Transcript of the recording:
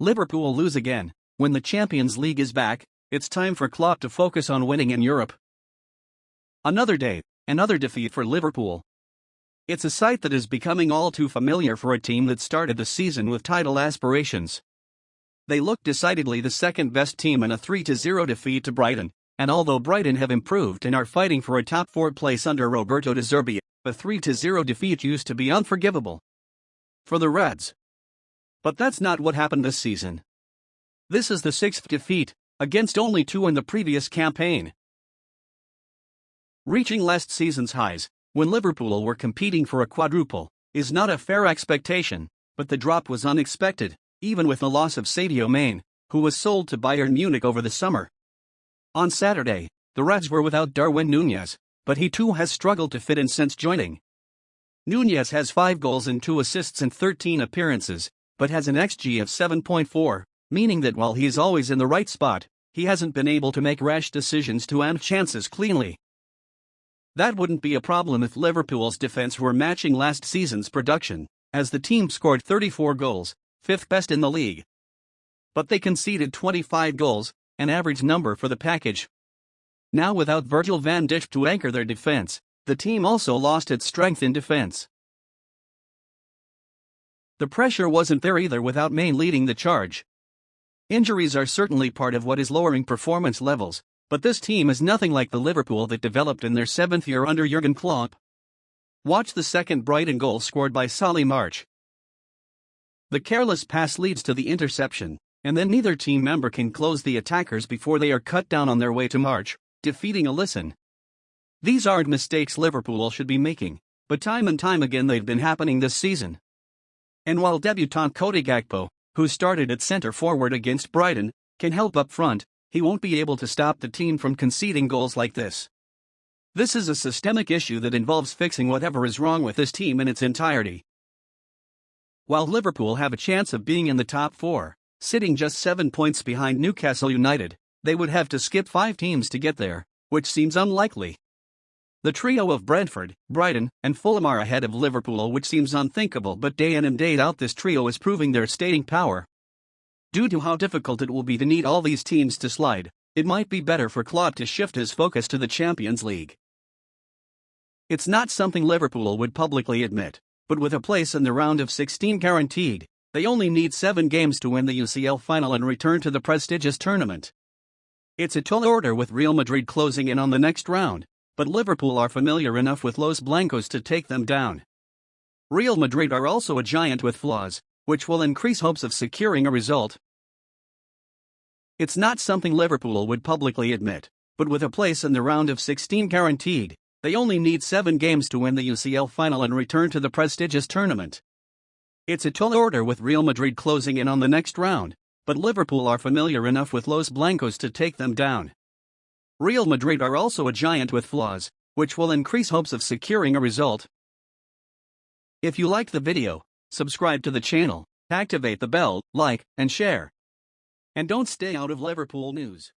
Liverpool lose again. When the Champions League is back, it's time for Klopp to focus on winning in Europe. Another day, another defeat for Liverpool. It's a sight that is becoming all too familiar for a team that started the season with title aspirations. They look decidedly the second-best team in a 3-0 defeat to Brighton, and although Brighton have improved and are fighting for a top-4 place under Roberto De Zerbi, a 3-0 defeat used to be unforgivable for the Reds. But that's not what happened this season. This is the sixth defeat, against only 2 in the previous campaign. Reaching last season's highs, when Liverpool were competing for a quadruple, is not a fair expectation, but the drop was unexpected, even with the loss of Sadio Mane, who was sold to Bayern Munich over the summer. On Saturday, the Reds were without Darwin Núñez, but he too has struggled to fit in since joining. Núñez has 5 goals and 2 assists in 13 appearances, but has an XG of 7.4, meaning that while he is always in the right spot, he hasn't been able to make rash decisions to end chances cleanly. That wouldn't be a problem if Liverpool's defense were matching last season's production, as the team scored 34 goals, 5th best in the league. But they conceded 25 goals, an average number for the package. Now without Virgil van Dijk to anchor their defense, the team also lost its strength in defense. The pressure wasn't there either without Mane leading the charge. Injuries are certainly part of what is lowering performance levels, but this team is nothing like the Liverpool that developed in their 7th year under Jurgen Klopp. Watch the second Brighton goal scored by Solly March. The careless pass leads to the interception, and then neither team member can close the attackers before they are cut down on their way to March, defeating Alisson. These aren't mistakes Liverpool should be making, but time and time again they've been happening this season. And while debutant Cody Gakpo, who started at centre forward against Brighton, can help up front, he won't be able to stop the team from conceding goals like this. This is a systemic issue that involves fixing whatever is wrong with this team in its entirety. While Liverpool have a chance of being in the top 4, sitting just 7 points behind Newcastle United, they would have to skip 5 teams to get there, which seems unlikely. The trio of Brentford, Brighton, and Fulham are ahead of Liverpool, which seems unthinkable, but day in and day out this trio is proving their staying power. Due to how difficult it will be to need all these teams to slide, it might be better for Klopp to shift his focus to the Champions League. It's not something Liverpool would publicly admit, but with a place in the round of 16 guaranteed, they only need 7 games to win the UCL final and return to the prestigious tournament. It's a tall order with Real Madrid closing in on the next round, but Liverpool are familiar enough with Los Blancos to take them down. Real Madrid are also a giant with flaws, which will increase hopes of securing a result. It's not something Liverpool would publicly admit, but with a place in the round of 16 guaranteed, they only need 7 games to win the UCL final and return to the prestigious tournament. It's a tall order with Real Madrid closing in on the next round, but Liverpool are familiar enough with Los Blancos to take them down. Real Madrid are also a giant with flaws, which will increase hopes of securing a result. If you liked the video, subscribe to the channel, activate the bell, like, and share. And don't stay out of Liverpool news.